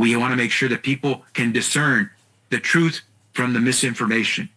We want to make sure that people can discern the truth from the misinformation.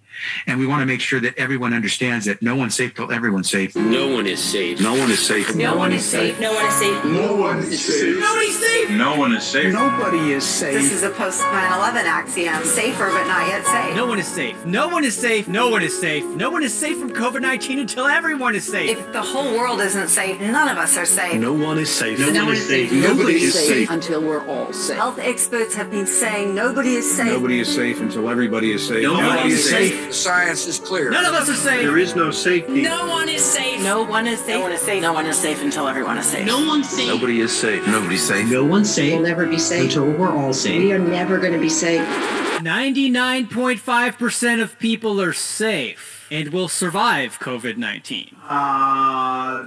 And we want to make sure that everyone understands that no one's safe till everyone's safe. No one is safe. No one is safe. No one is safe. No one is safe. No one is safe. Nobody's safe. No one is safe. Nobody is safe. This is a post 9/11 axiom. Safer, but not yet safe. No one is safe. No one is safe. No one is safe. No one is safe from COVID-19 until everyone is safe. If the whole world isn't safe, none of us are safe. No one is safe. No one is safe. Nobody is safe until we're all safe. Health experts have been saying nobody is safe. Nobody is safe until everybody is safe. Nobody is safe. The science is clear. None of us are safe. There is no safety. No one is safe. No one is safe. No one is safe. No one is safe until everyone is safe. No one's safe. Nobody is safe. Nobody's safe. No one's safe. We'll never be safe until we're all safe. We are never going to be safe. 99.5% of people are safe and will survive COVID-19.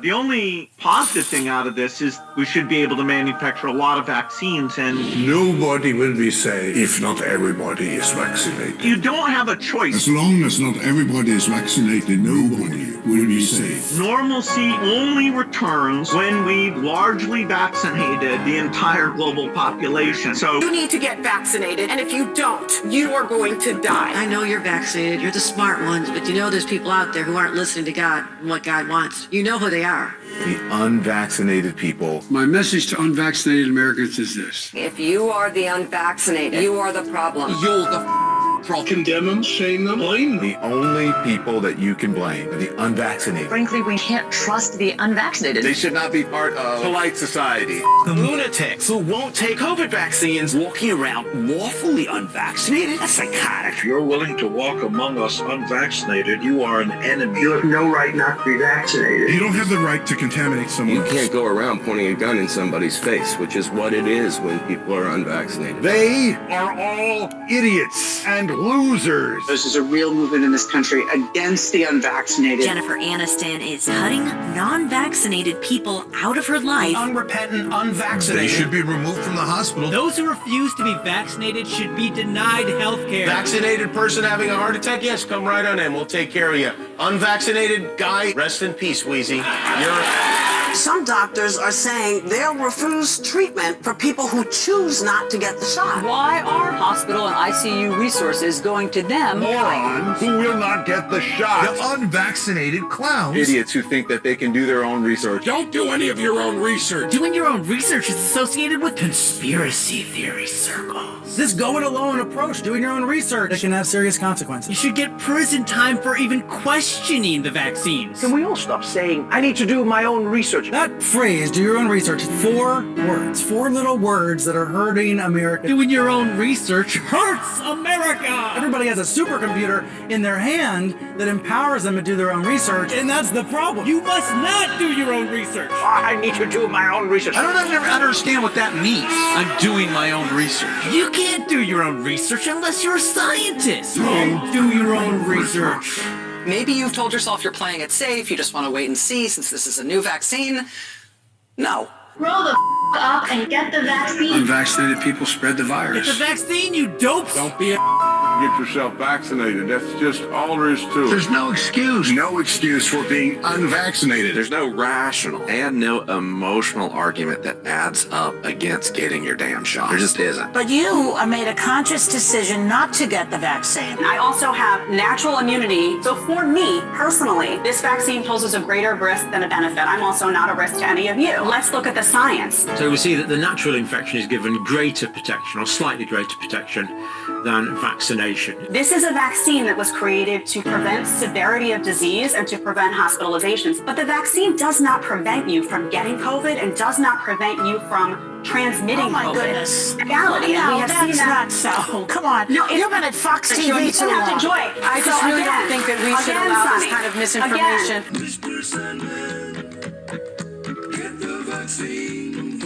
The only positive thing out of this is we should be able to manufacture a lot of vaccines, and Nobody will be safe if not everybody is vaccinated. you don't have a choice. As long as not everybody is vaccinated, nobody will be safe. Normalcy only returns when we've largely vaccinated the entire global population. So You need to get vaccinated, and if you don't, you are going to die. I know you're vaccinated. You're the smart ones, but you know there's people out there who aren't listening to God and what God wants. You know who they are. The unvaccinated people. My message to unvaccinated Americans is this. If you are the unvaccinated, you are the problem. You're the problem. Condemn them, shame them, blame them. The only people that you can blame are the unvaccinated. Frankly, we can't trust the unvaccinated. They should not be part of polite society. The lunatics who won't take COVID vaccines walking around lawfully unvaccinated? That's psychotic. If you're willing to walk among us unvaccinated, you are an enemy. You have no right not to be vaccinated. You don't have the right to contaminate someone. You can't go around pointing a gun in somebody's face, which is what it is when people are unvaccinated. They are all idiots and losers. This is a real movement in this country against the unvaccinated. Jennifer Aniston is cutting non-vaccinated people out of her life. Unrepentant, unvaccinated. They should be removed from the hospital. Those who refuse to be vaccinated should be denied health care. Vaccinated person having a heart attack? Yes, come right on in. We'll take care of you. Unvaccinated guy, rest in peace, Wheezy. Some doctors are saying they'll refuse treatment for people who choose not to get the shot. Why are hospital and ICU resources going to them? Morons who will not get the shot. The unvaccinated clowns. Idiots who think that they can do their own research. Don't do any of your own research. Doing your own research is associated with conspiracy theory circles. This go-it-alone approach, doing your own research, it can have serious consequences. You should get prison time for even questioning the vaccines. Can we all stop saying, I need to do my own research? That phrase, do your own research, 4 words, 4 little words that are hurting America. Doing your own research hurts America! Everybody has a supercomputer in their hand that empowers them to do their own research, and that's the problem. You must not do your own research! I need to do my own research. I don't understand what that means. I'm doing my own research. You can't do your own research unless you're a scientist! Do your own research! Maybe you've told yourself you're playing it safe, you just want to wait and see since this is a new vaccine. No. Grow the up and get the vaccine. Unvaccinated people spread the virus. Get the vaccine, you dopes! Don't be a get yourself vaccinated. That's just all there is to it. There's no excuse. No excuse for being unvaccinated. There's no rational and no emotional argument that adds up against getting your damn shot. There just isn't. But you made a conscious decision not to get the vaccine. I also have natural immunity. So for me, personally, this vaccine poses a greater risk than a benefit. I'm also not a risk to any of you. Let's look at the science. So we see that the natural infection is given greater protection or slightly greater protection than vaccination. This is a vaccine that was created to prevent severity of disease and to prevent hospitalizations. But the vaccine does not prevent you from getting COVID and does not prevent you from transmitting COVID. Oh my goodness. Reality. No, we have that's seen that. not so. Come on. No, You've been at Fox TV you too have long. to enjoy. I just really don't think that we should allow this kind of misinformation. Get the vaccine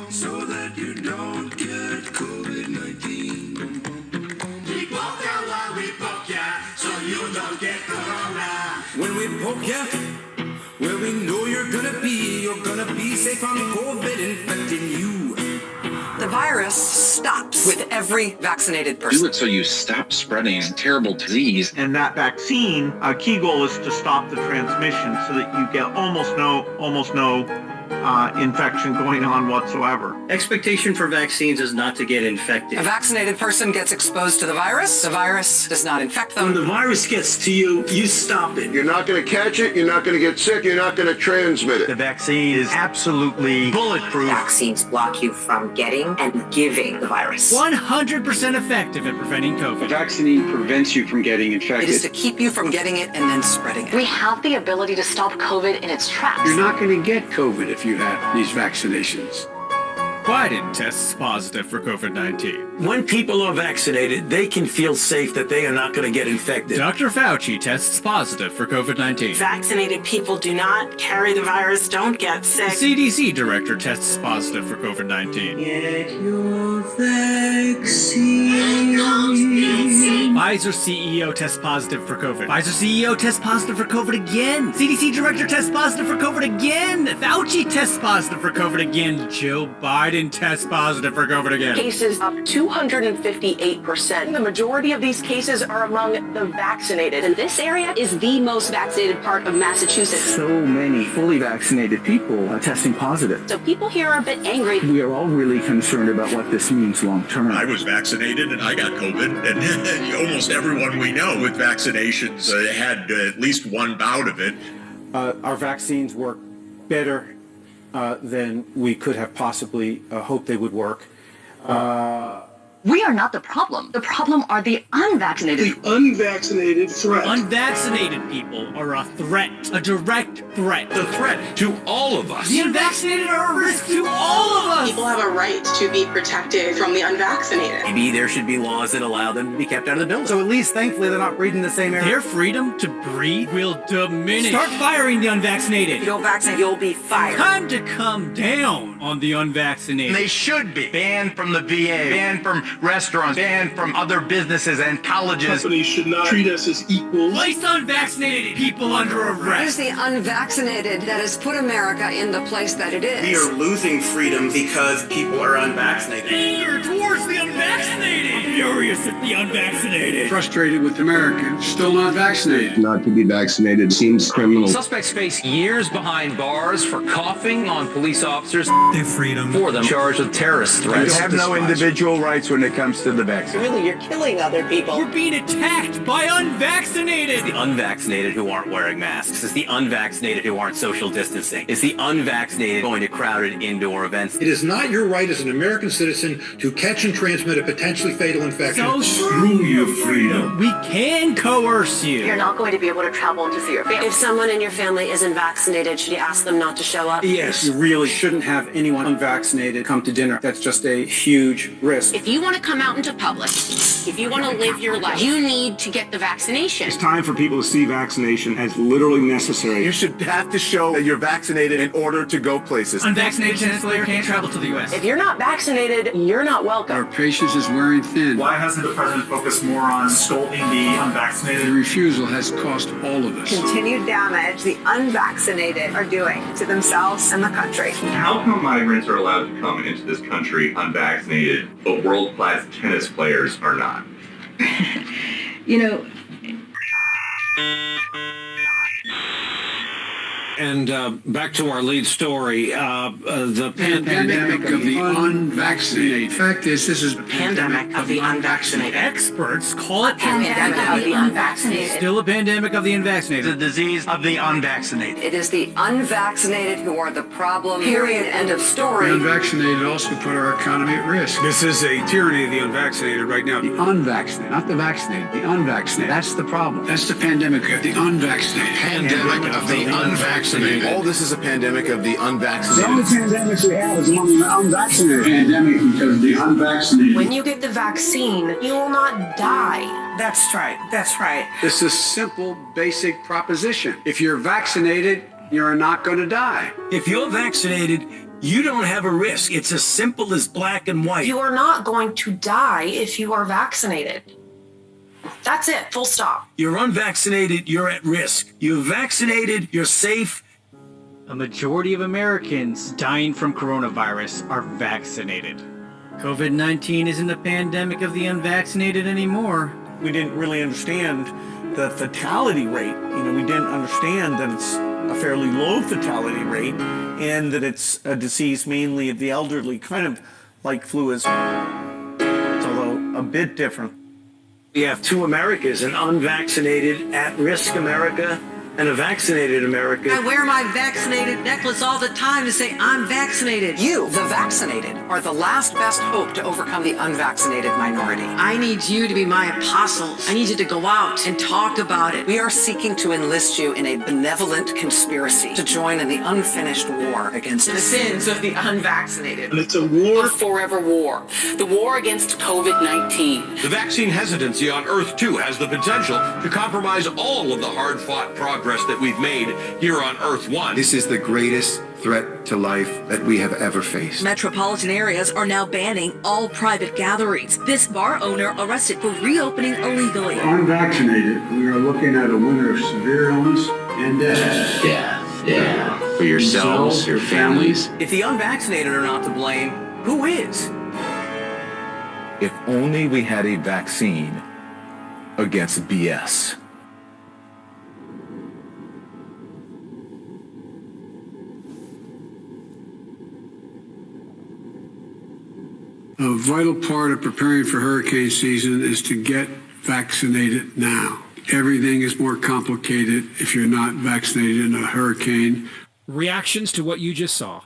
so that you don't get COVID-19. We poke ya while we poke ya, so you don't get corona. When we poke ya, where we know you're gonna be safe from COVID infecting you. The virus stops with every vaccinated person. Do it so you stop spreading a terrible disease. And that vaccine, key goal is to stop the transmission so that you get almost no infection going on whatsoever. Expectation for vaccines is not to get infected. A vaccinated person gets exposed to the virus does not infect them. When the virus gets to you, you stop it. You're not going to catch it. You're not going to get sick. You're not going to transmit it. The vaccine is absolutely bulletproof. Vaccines block you from getting and giving the virus. 100% effective at preventing COVID. Vaccine prevents you from getting It is infected. to keep you from getting it and then spreading it. We have the ability to stop COVID in its tracks. You're not going to get COVID if you have these vaccinations. Biden tests positive for COVID-19. When people are vaccinated, they can feel safe that they are not going to get infected. Dr. Fauci tests positive for COVID-19. Vaccinated people do not carry the virus, don't get sick. CDC director tests positive for COVID-19. Get your vaccine. Pfizer CEO tests positive for COVID. Pfizer CEO tests positive for COVID again. CDC director tests positive for COVID again. Fauci tests positive for COVID again. Joe Biden tests positive for COVID again. Cases up 258%. The majority of these cases are among the vaccinated. And this area is the most vaccinated part of Massachusetts. So many fully vaccinated people are testing positive. So people here are a bit angry. We are all really concerned about what this means long term. I was vaccinated and I got COVID, and almost everyone we know with vaccinations had at least one bout of it. Our vaccines work better than we could have possibly hoped they would work. We are not the problem. The problem are the unvaccinated. The unvaccinated threat. Unvaccinated people are a threat, a direct threat. The threat to all of us. The unvaccinated are a risk to all of us. People have a right to be protected from the unvaccinated. Maybe there should be laws that allow them to be kept out of the building. So at least, thankfully, they're not breathing the same air. Their freedom to breathe will diminish. Start firing the unvaccinated. If you don't vaccinate, you'll be fired. Time to come down on the unvaccinated. They should be banned from the VA, banned from restaurants, banned from other businesses and colleges. Companies should not treat us as equals. Place unvaccinated people under It is arrest. the unvaccinated that has put America in the place that it is. We are losing freedom because people are unvaccinated. Anger towards the unvaccinated. I'm furious at the unvaccinated. Frustrated with Americans still not vaccinated. Not to be vaccinated seems criminal. Suspects face years behind bars for coughing on police officers. Their freedom. For them charged with terrorist threats. You have no individual rights when it comes to the vaccine. Really, you're killing other people. We're being attacked by unvaccinated. The unvaccinated who aren't wearing masks. It's the unvaccinated who aren't social distancing. It's the unvaccinated going to crowded indoor events. It is not your right as an American citizen to catch and transmit a potentially fatal infection. So screw your freedom. We can coerce you. You're not going to be able to travel to see your family. If someone in your family isn't vaccinated, should you ask them not to show up? Yes, you really shouldn't have anyone unvaccinated come to dinner. That's just a huge risk. If you want to come out into public, if you want to live your life, you need to get the vaccination. It's time for people to see vaccination as literally necessary. You should have to show that you're vaccinated in order to go places. Unvaccinated tennis player can't travel to the U.S. If you're not vaccinated, you're not welcome. Our patience is wearing thin. Why hasn't the president focused more on scolding the unvaccinated? The refusal has cost all of us. Continued damage the unvaccinated are doing to themselves and the country. How come migrants are allowed to come into this country unvaccinated, but world-class tennis players are not? You know, And back to our lead story, the Pandemic of the unvaccinated. Fact is, this is a Pandemic of the unvaccinated. Experts call it pandemic of the unvaccinated. still a pandemic of the The unvaccinated. disease of the unvaccinated. It is the unvaccinated who are the problem. Period. End of The story. unvaccinated also put our economy at risk. This is a tyranny of the unvaccinated right now. The unvaccinated, not the vaccinated, the unvaccinated. That's the problem. That's the pandemic of the unvaccinated. Pandemic of the unvaccinated. All this is a pandemic of the unvaccinated. pandemics we have is among the unvaccinated. Pandemic because of the unvaccinated. When you get the vaccine, you will not die. That's right. That's right. This is a simple, basic proposition. If you're vaccinated, you're not going to die. If you're vaccinated, you don't have a risk. It's as simple as black and white. You are not going to die if you are vaccinated. That's it, full stop. You're unvaccinated, you're at risk. You're vaccinated, you're safe. A majority of Americans dying from coronavirus are vaccinated. COVID-19 isn't a pandemic of the unvaccinated anymore. We didn't really understand the fatality rate. We didn't understand that it's a fairly low fatality rate, and that it's a disease mainly of the elderly, kind of like flu is, although a bit different. We have two Americas, an unvaccinated, at-risk America and a vaccinated America. I wear my vaccinated necklace all the time to say I'm vaccinated. You, the vaccinated, are the last best hope to overcome the unvaccinated minority. I need you to be my apostles. I need you to go out and talk about it. We are seeking to enlist you in a benevolent conspiracy to join in the unfinished war against the sins of the unvaccinated. And it's a war. A forever war. The war against COVID-19. The vaccine hesitancy on Earth, too, has the potential to compromise all of the hard-fought progress that we've made here on Earth 1. This is the greatest threat to life that we have ever faced. Metropolitan areas are now banning all private gatherings. This bar owner arrested for reopening illegally. Unvaccinated, we are looking at a winter of severe illness and death. Yeah. For yourselves, your families. If the unvaccinated are not to blame, who is? If only we had a vaccine against BS. A vital part of preparing for hurricane season is to get vaccinated now. Everything is more complicated if you're not vaccinated in a hurricane. Reactions to what you just saw.